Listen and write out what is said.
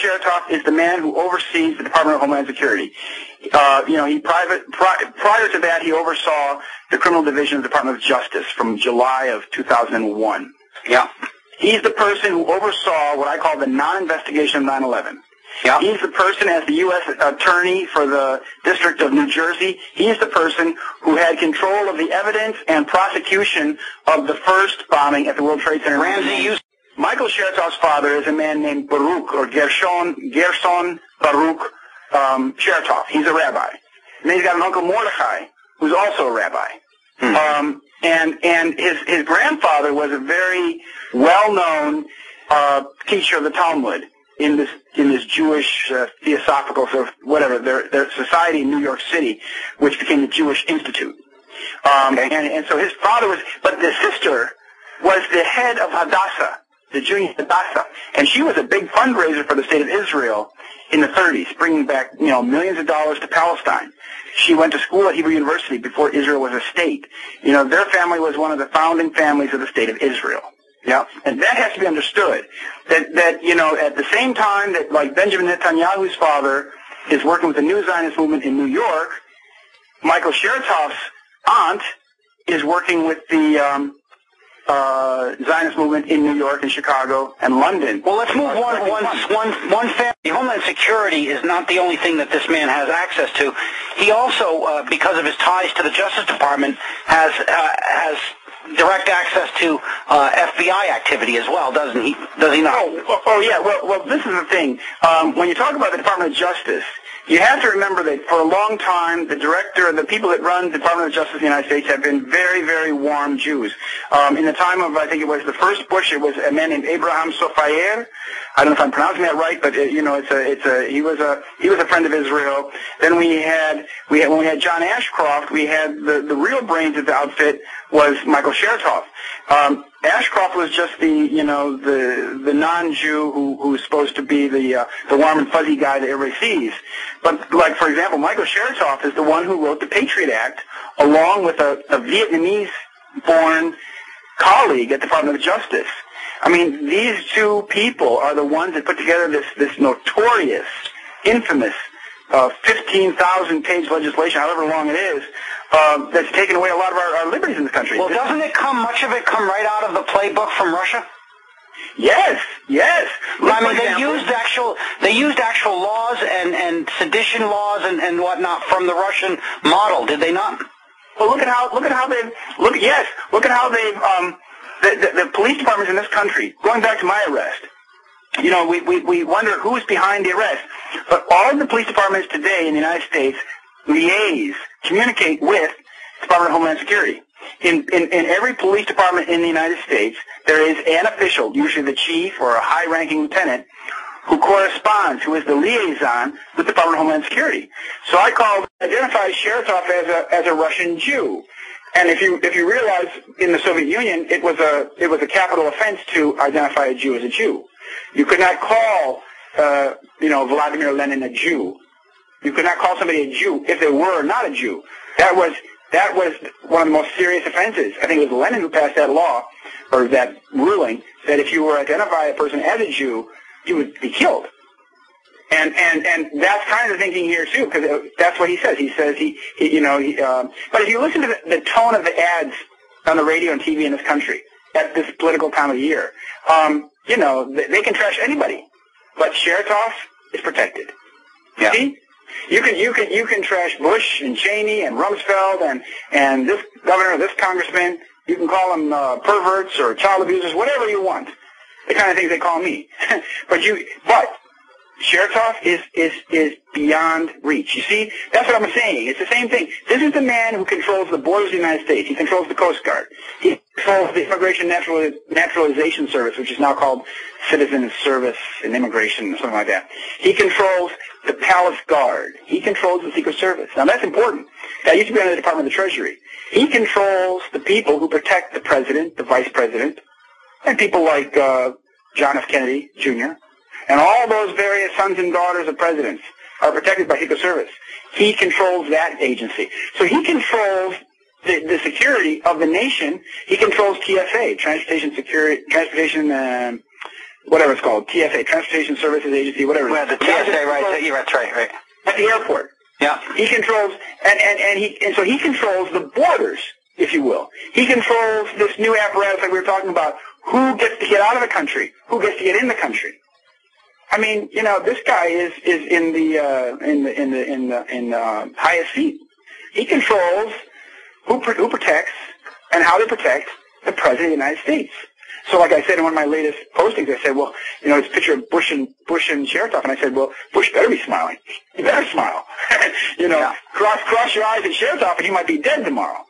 Chertoff is the man who oversees the Department of Homeland Security. Prior to that, he oversaw the Criminal Division of the Department of Justice from July of 2001. Yeah. He's the person who oversaw what I call the non-investigation of 9/11. Yeah. He's the person, as the U.S. Attorney for the District of New Jersey, he's the person who had control of the evidence and prosecution of the first bombing at the World Trade Center. Michael Chertoff's father is a man named Baruch, or Gerson Baruch Chertoff. He's a rabbi. And then he's got an uncle Mordechai, who's also a rabbi. And his grandfather was a very well-known teacher of the Talmud in this Jewish theosophical sort of whatever their society in New York City, which became the Jewish Institute. And so his father was, but the sister was the head of Hadassah, the Jewish Hadassah, and she was a big fundraiser for the state of Israel in the 30s, bringing back millions of dollars to Palestine. She went to school at Hebrew University before Israel was a state. Their family was one of the founding families of the state of Israel. Yeah, and that has to be understood. That at the same time that like Benjamin Netanyahu's father is working with the New Zionist movement in New York, Michael Chertoff's aunt is working with the Zionist movement in New York and Chicago and London. Well, let's move one family. Homeland Security is not the only thing that this man has access to. He also, because of his ties to the Justice Department, has direct access to FBI activity as well, doesn't he? Does he not? Oh yeah. Well, this is the thing. When you talk about the Department of Justice, you have to remember that for a long time, the people that run the Department of Justice in the United States have been very, very warm Jews. In the time of, I think it was the first Bush, it was a man named Abraham Sofayer. I don't know if I'm pronouncing that right, but he was a friend of Israel. Then when we had John Ashcroft, we had the real brains of the outfit was Michael Chertoff. Ashcroft was just the non-Jew who's supposed to be the warm and fuzzy guy that everybody sees. But like, for example, Michael Chertoff is the one who wrote the Patriot Act along with a Vietnamese-born colleague at the Department of Justice. I mean, these two people are the ones that put together this notorious, infamous 15,000-page legislation, however long it is, that's taken away a lot of our liberties in this country. Well, doesn't much of it come right out of the playbook from Russia? Yes. I mean, they used actual laws and sedition laws and whatnot from the Russian model, did they not? Well, look at how they've the police departments in this country. Going back to my arrest, we wonder who's behind the arrest. But all of the police departments today in the United States communicate with the Department of Homeland Security. In every police department in the United States, there is an official, usually the chief or a high-ranking lieutenant, who corresponds, who is the liaison with the Department of Homeland Security. So I identify Chertoff as a Russian Jew. And if you realize, in the Soviet Union, it was a capital offense to identify a Jew as a Jew. You could not call Vladimir Lenin a Jew. You could not call somebody a Jew if they were not a Jew. That was one of the most serious offenses. I think it was Lenin who passed that law, or that ruling, that if you were to identify a person as a Jew, you would be killed. And that's kind of the thinking here too, because that's what he says. He says but if you listen to the tone of the ads on the radio and TV in this country at this political time of year, they can trash anybody, but Chertoff is protected. Yeah. See? You can trash Bush and Cheney and Rumsfeld and this governor, this congressman. You can call them perverts or child abusers, whatever you want. The kind of things they call me. But Chertoff is beyond reach. You see, that's what I'm saying. It's the same thing. This is the man who controls the borders of the United States. He controls the Coast Guard. He controls the Immigration Naturalization Service, which is now called Citizen Service and Immigration or something like that. He controls the Palace Guard. He controls the Secret Service. Now, that's important. That used to be under the Department of the Treasury. He controls the people who protect the president, the vice president, and people like John F. Kennedy, Jr., and all those various sons and daughters of presidents are protected by Secret Service. He controls that agency. So he controls the security of the nation. He controls TSA, Transportation whatever it's called, TSA, Transportation Services Agency, whatever. Well, the TSA, right? Yeah, that's right. At the airport. Yeah. He controls, and so he controls the borders, if you will. He controls this new apparatus like we were talking about. Who gets to get out of the country? Who gets to get in the country? I mean, you know, this guy is in the highest seat. He controls who protects and how they protect the President of the United States. So like I said in one of my latest postings, I said, well, you know, it's a picture of Bush and Chertoff, and I said, well, Bush better be smiling. He better smile. You know, cross your eyes at Chertoff, and you might be dead tomorrow.